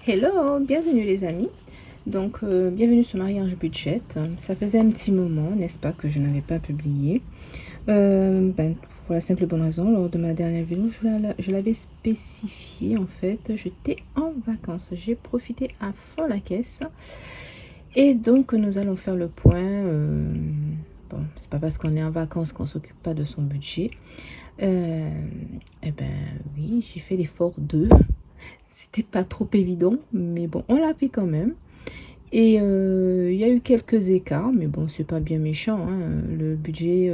Hello, bienvenue les amis. Donc, bienvenue sur Mariage Budget. Ça faisait un petit moment, n'est-ce pas, que je n'avais pas publié. Pour la simple et bonne raison, lors de ma dernière vidéo, je l'avais spécifié en fait. J'étais en vacances, j'ai profité à fond la caisse. Et donc, nous allons faire le point. Bon, c'est pas parce qu'on est en vacances qu'on s'occupe pas de son budget. Eh ben oui, j'ai fait l'effort de... C'était pas trop évident, mais bon, on l'a fait quand même. Et il y a eu quelques écarts, mais bon, c'est pas bien méchant, hein. Le budget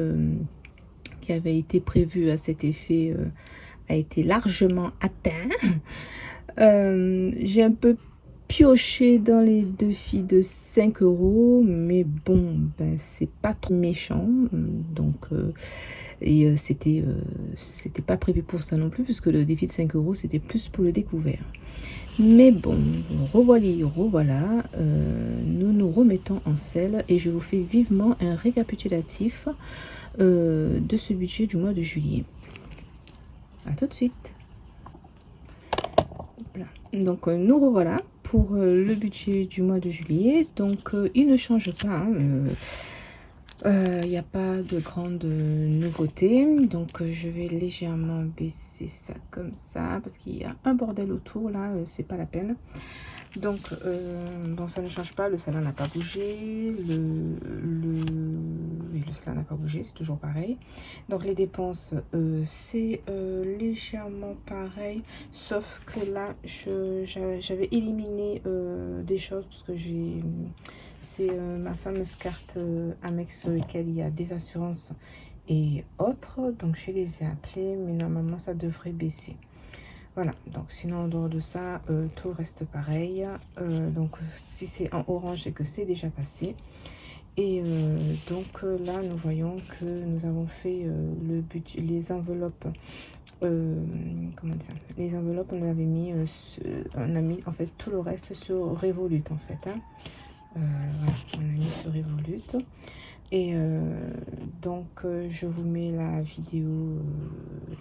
qui avait été prévu à cet effet a été largement atteint. J'ai un peu pioché dans les défis de 5 €, mais bon, ben c'est pas trop méchant. Donc c'était pas prévu pour ça non plus, puisque le défi de 5 € c'était plus pour le découvert. Mais bon, revoilà, nous nous remettons en selle et je vous fais vivement un récapitulatif de ce budget du mois de juillet. A tout de suite. Voilà. Donc nous revoilà pour le budget du mois de juillet. Donc il ne change pas, il n'y a pas de grande nouveauté. Donc je vais légèrement baisser ça comme ça parce qu'il y a un bordel autour là, c'est pas la peine. Donc bon, ça ne change pas, le salon n'a pas bougé, le salon n'a pas bougé, c'est toujours pareil. Donc les dépenses c'est légèrement pareil, sauf que là j'avais éliminé des choses parce que c'est ma fameuse carte Amex sur laquelle il y a des assurances et autres, donc je les ai appelées, mais normalement ça devrait baisser. Voilà, donc sinon en dehors de ça, tout reste pareil. Donc si c'est en orange, c'est que c'est déjà passé. Et donc là, nous voyons que nous avons fait le budget, les enveloppes. Comment dire, les enveloppes, on avait mis, on a mis en fait tout le reste sur Revolut en fait. Hein. Voilà, on a mis sur Revolut. Et donc je vous mets la vidéo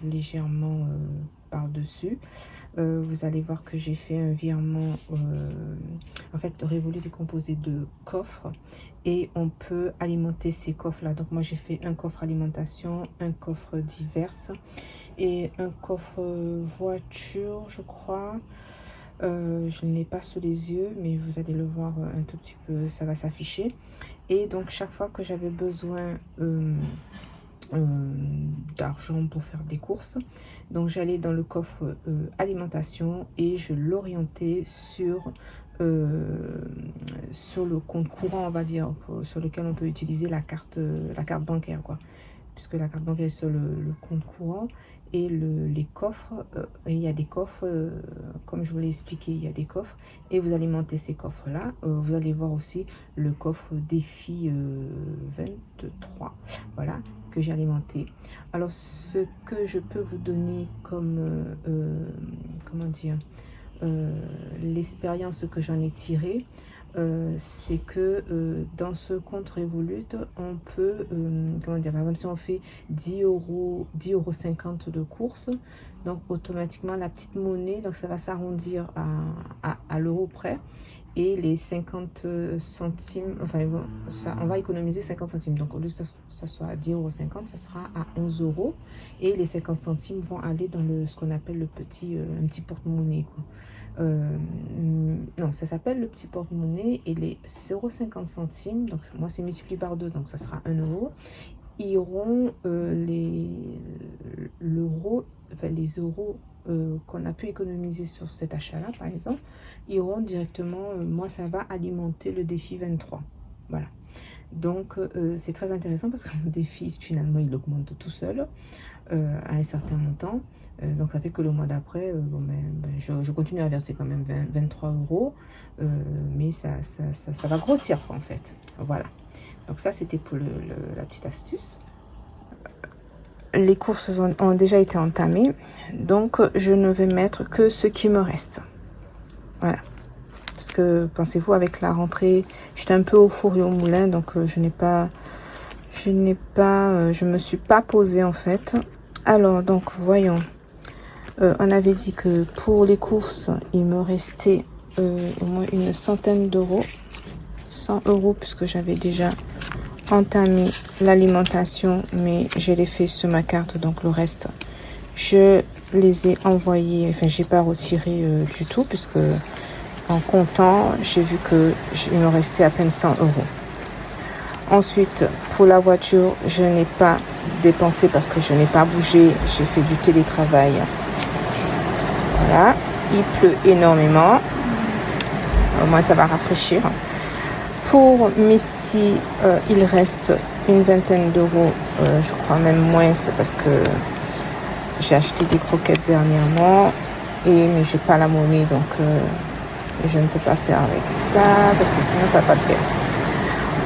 légèrement par-dessus. Vous allez voir que j'ai fait un virement. En fait, Revolut est composé de coffres et on peut alimenter ces coffres là. Donc moi j'ai fait un coffre alimentation, un coffre divers et un coffre voiture, je crois. Je ne l'ai pas sous les yeux, mais vous allez le voir un tout petit peu, ça va s'afficher. Et donc chaque fois que j'avais besoin d'argent pour faire des courses, donc j'allais dans le coffre alimentation et je l'orientais sur le compte courant, on va dire, sur lequel on peut utiliser la carte bancaire, quoi, puisque la carte bancaire est sur le compte courant. Et les coffres, il y a des coffres, comme je vous l'ai expliqué, il y a des coffres et vous alimentez ces coffres là. Vous allez voir aussi le coffre défi 23, voilà, que j'ai alimenté. Alors ce que je peux vous donner comme comment dire, l'expérience que j'en ai tirée, c'est que dans ce compte Revolut, on peut, comment dire, par exemple, si on fait 10,50 € de course, donc automatiquement la petite monnaie, donc ça va s'arrondir à l'euro près, et les 50 centimes, enfin ça, on va économiser 50 centimes, donc au lieu que ça soit à 10,50 €, ça sera à 11 € et les 50 centimes vont aller dans ce qu'on appelle le petit un petit porte-monnaie, quoi. Non, ça s'appelle le petit porte-monnaie, et les 0,50 centimes, donc moi c'est multiplié par 2, donc ça sera 1 €, iront les euros qu'on a pu économiser sur cet achat là par exemple, iront directement, moi ça va alimenter le défi 23. Voilà, donc c'est très intéressant parce que le défi finalement il augmente tout seul à un certain montant. Donc ça fait que le mois d'après, je continue à verser quand même 23 €, mais ça va grossir en fait. Voilà, donc ça c'était pour la petite astuce. Les courses ont déjà été entamées, donc je ne vais mettre que ce qui me reste. Voilà, parce que pensez-vous, avec la rentrée, j'étais un peu au four et au moulin, donc je me suis pas posée en fait. Alors donc voyons, on avait dit que pour les courses il me restait au moins une centaine d'euros. 100 euros puisque j'avais déjà entamé l'alimentation, mais je l'ai fait sur ma carte, donc le reste, je les ai envoyés, enfin j'ai pas retiré du tout puisque en comptant, j'ai vu que il me restait à peine 100 euros. Ensuite, pour la voiture, je n'ai pas dépensé parce que je n'ai pas bougé. J'ai fait du télétravail. Voilà. Il pleut énormément. Au moins, ça va rafraîchir. Pour Misty, il reste une vingtaine d'euros. Je crois même moins, c'est parce que j'ai acheté des croquettes dernièrement. Mais j'ai pas la monnaie, donc je ne peux pas faire avec ça parce que sinon, ça va pas le faire.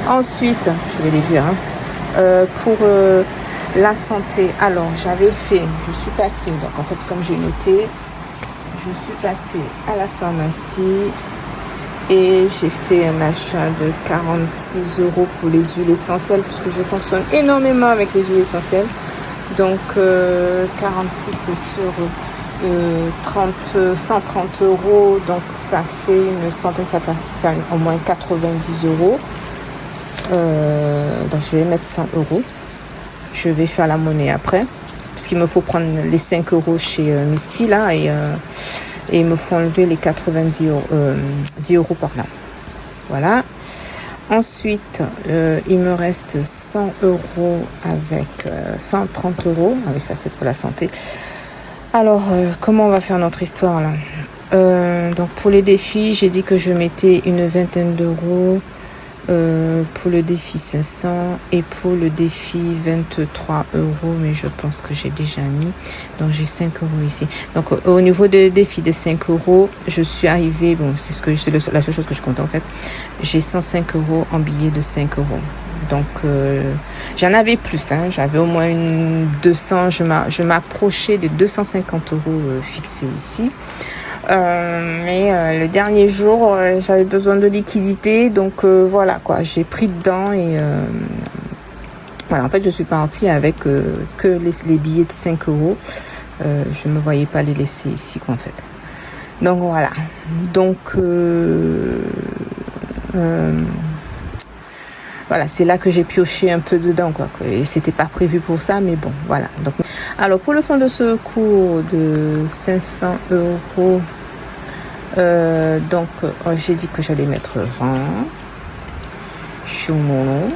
Ensuite, je vais les dire, pour la santé, alors je suis passée, donc en fait comme j'ai noté, je suis passée à la pharmacie et j'ai fait un achat de 46 euros pour les huiles essentielles puisque je fonctionne énormément avec les huiles essentielles. Donc 46 sur 130 euros, donc ça fait une centaine, ça fait au moins 90 euros. Donc je vais mettre 100 euros. Je vais faire la monnaie après. Parce qu'il me faut prendre les 5 euros chez Misty là. Et il me faut enlever les 90 euros, 10 euros par là. Voilà. Ensuite, il me reste 100 euros avec 130 euros. Ah oui, ça c'est pour la santé. Alors, comment on va faire notre histoire là? Donc pour les défis, j'ai dit que je mettais une vingtaine d'euros. Pour le défi 500 et pour le défi 23 euros, mais je pense que j'ai déjà mis, donc j'ai 5 euros ici. Donc au niveau des défis de 5 euros, je suis arrivée, bon c'est la seule chose que je compte en fait, j'ai 105 euros en billets de 5 euros. Donc j'en avais plus, j'avais au moins une 200, je m'approchais des 250 euros fixés ici. Mais le dernier jour, j'avais besoin de liquidité, donc voilà quoi, j'ai pris dedans et voilà, en fait je suis partie avec que les billets de 5 euros. Je me voyais pas les laisser ici quoi en fait. Donc voilà, donc voilà, c'est là que j'ai pioché un peu dedans quoi, et c'était pas prévu pour ça, mais bon voilà. Donc alors pour le fonds de secours de 500 euros, donc j'ai dit que j'allais mettre 20 Chumolo.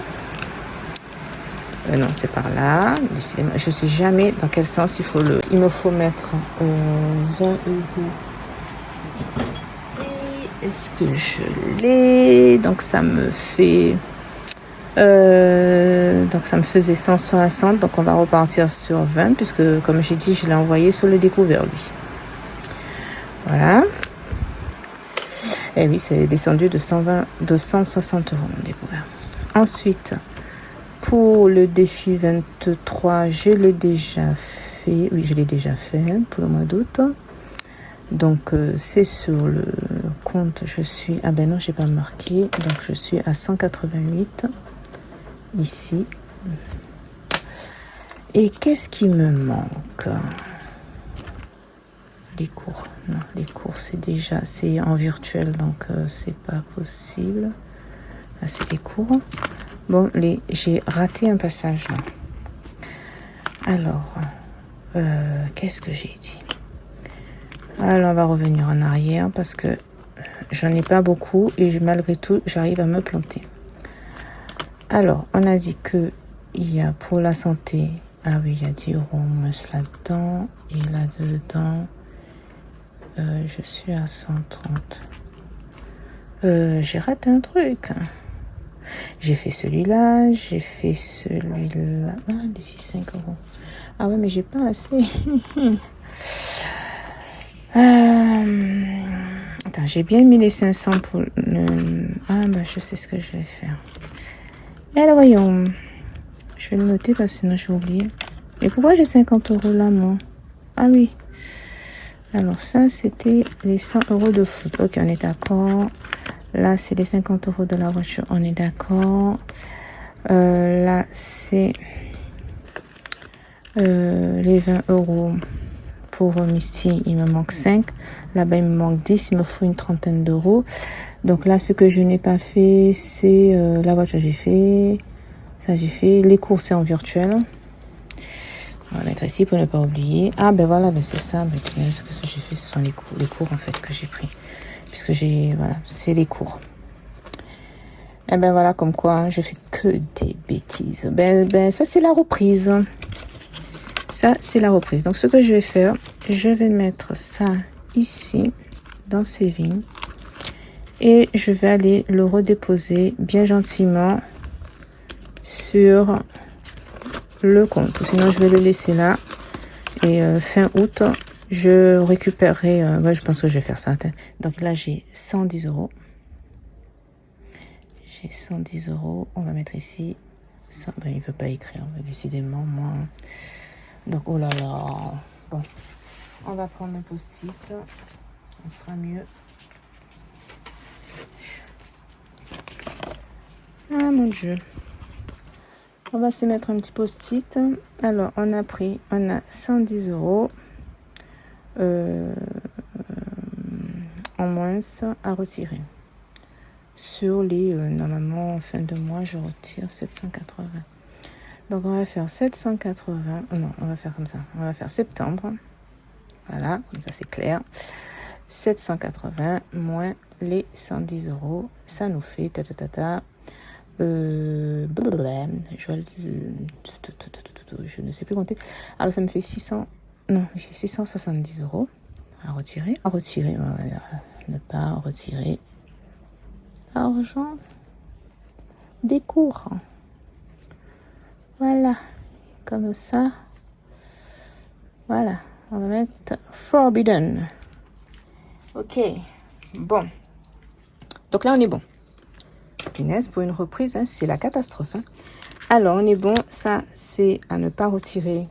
Non, c'est par là. Je sais jamais dans quel sens il me faut mettre 20 euros. Est-ce que je l'ai? Donc ça me fait donc ça me faisait 160, donc on va repartir sur 20 puisque comme j'ai dit, je l'ai envoyé sur le découvert lui. Voilà. Et oui, c'est descendu de 160 euros mon découvert. Ensuite, pour le défi 23, je l'ai déjà fait. Oui, je l'ai déjà fait pour le mois d'août. Donc, c'est sur le compte. Je suis... Ah ben non, j'ai pas marqué. Donc, je suis à 188 ici. Et qu'est-ce qui me manque? Les cours. Non, les cours, c'est en virtuel, donc c'est pas possible. Là, c'est les cours. Bon, j'ai raté un passage là. Alors, qu'est-ce que j'ai dit? Alors, on va revenir en arrière parce que j'en ai pas beaucoup et malgré tout, j'arrive à me planter. Alors, on a dit que il y a pour la santé, ah oui, il y a 10 euros là-dedans et là-dedans, je suis à 130. J'ai raté un truc. J'ai fait celui-là, j'ai fait celui-là. Ah, défi 5 euros. Ah ouais, mais j'ai pas assez. Attends, j'ai bien mis les 500 pour... Ah, bah, je sais ce que je vais faire. Et alors, voyons. Je vais le noter parce que sinon, je vais oublier. Mais pourquoi j'ai 50 euros là, moi? Ah oui. Alors, ça, c'était les 100 euros de foot. Ok, on est d'accord. Là, c'est les 50 euros de la voiture. On est d'accord. Là, c'est les 20 euros pour Misty, il me manque 5. Là-bas, il me manque 10. Il me faut une trentaine d'euros. Donc là, ce que je n'ai pas fait, c'est la voiture, j'ai fait. Ça, j'ai fait. Les cours, c'est en virtuel. On va mettre ici pour ne pas oublier. Ah, ben voilà, ben c'est ça. Ben, ce que j'ai fait, ce sont les cours en fait que j'ai pris. Puisque voilà, c'est les cours. Et ben voilà, comme quoi, hein, je fais que des bêtises. Ben ça, c'est la reprise. Ça, c'est la reprise. Donc, ce que je vais faire, je vais mettre ça ici, dans Saving. Et je vais aller le redéposer bien gentiment sur le compte. Sinon, je vais le laisser là. Et fin août, je récupérerai... ouais, je pense que je vais faire ça. Donc là, j'ai 110 euros. J'ai 110 euros. On va mettre ici. Ben, il ne veut pas écrire. Décidément, moi... Donc, oh là là. Bon. On va prendre le post-it. On sera mieux. Ah, mon Dieu. On va se mettre un petit post-it. Alors, on a 110 euros. En moins à retirer. Sur les... normalement, en fin de mois, je retire 780. Donc, on va faire 780. Non, on va faire comme ça. On va faire septembre. Voilà, comme ça, c'est clair. 780 moins les 110 euros. Ça nous fait... je ne sais plus compter. Alors, ça me fait 600... Non, 670 euros à retirer. À retirer, voilà. Ne pas retirer l'argent des cours. Voilà, comme ça. Voilà, on va mettre forbidden. Ok, bon. Donc là, on est bon. Punaise, pour une reprise, hein, c'est la catastrophe. Hein. Alors, on est bon. Ça, c'est à ne pas retirer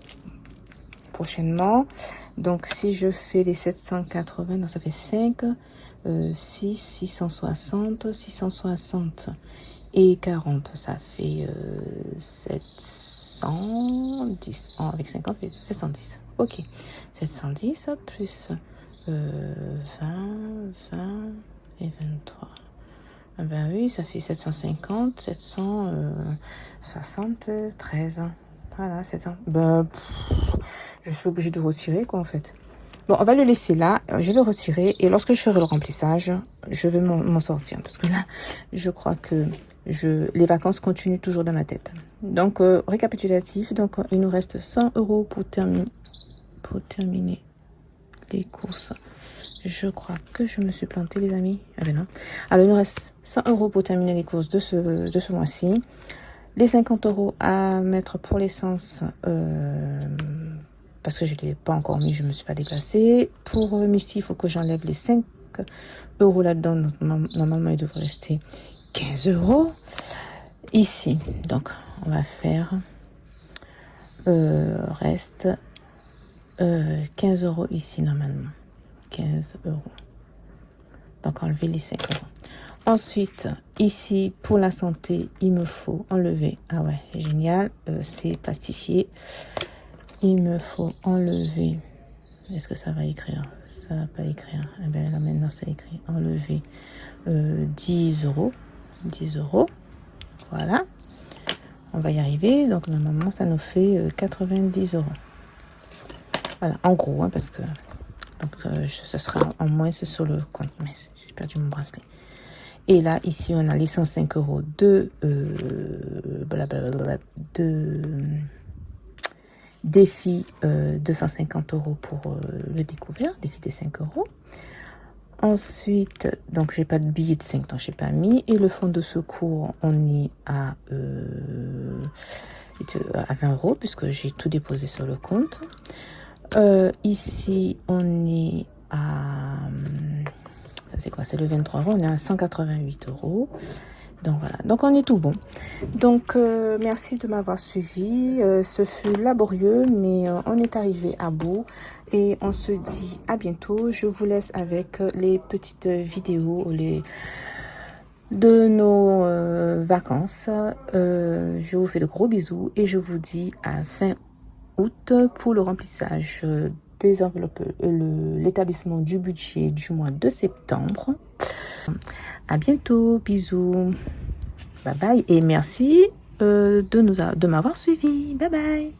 prochainement. Donc, si je fais les 780, donc ça fait 5, 6, 660, 660 et 40, ça fait 710. Oh, avec 50, 710. Ok. 710 plus 20 et 23. Ah ben oui, ça fait 750, 773. Voilà, 700. Ben, je suis obligée de retirer, quoi, en fait. Bon, on va le laisser là. Je vais le retirer. Et lorsque je ferai le remplissage, je vais m'en sortir. Parce que là, je crois que les vacances continuent toujours dans ma tête. Donc, récapitulatif. Donc, il nous reste 100 euros pour terminer les courses. Je crois que je me suis plantée, les amis. Ah ben non. Alors, il nous reste 100 euros pour terminer les courses de ce mois-ci. Les 50 euros à mettre pour l'essence, parce que je ne l'ai pas encore mis, je ne me suis pas déplacée. Pour Misty, il faut que j'enlève les 5 euros là-dedans. Normalement, il devrait rester 15 euros. Ici, donc, on va faire... reste 15 euros ici, normalement. 15 euros. Donc, enlever les 5 euros. Ensuite, ici, pour la santé, il me faut enlever... Ah ouais, génial. C'est plastifié. Il me faut enlever... Est-ce que ça va écrire? Ça va pas écrire. Eh bien, là, maintenant, ça écrit. Enlever 10 euros. 10 euros. Voilà. On va y arriver. Donc, normalement, ça nous fait 90 euros. Voilà, en gros, hein, parce que... Donc, ce sera en moins sur le compte. Mais j'ai perdu mon bracelet. Et là, ici, on a les 105 euros de défi 250 euros pour le découvert, défi des 5 euros. Ensuite, donc, j'ai pas de billet de 5 ans, j'ai pas mis. Et le fonds de secours, on est à 20 euros, puisque j'ai tout déposé sur le compte. Ici, on est à... Ça, c'est quoi? C'est le 23 euros. On est à 188 euros. Donc, voilà. Donc, on est tout bon. Donc, merci de m'avoir suivi. Ce fut laborieux, mais on est arrivé à bout. Et on se dit à bientôt. Je vous laisse avec les petites vidéos de nos vacances. Je vous fais de gros bisous et je vous dis à fin août pour le remplissage désenveloppe l'établissement du budget du mois de septembre. À bientôt, bisous, bye bye et merci de m'avoir suivi, bye bye.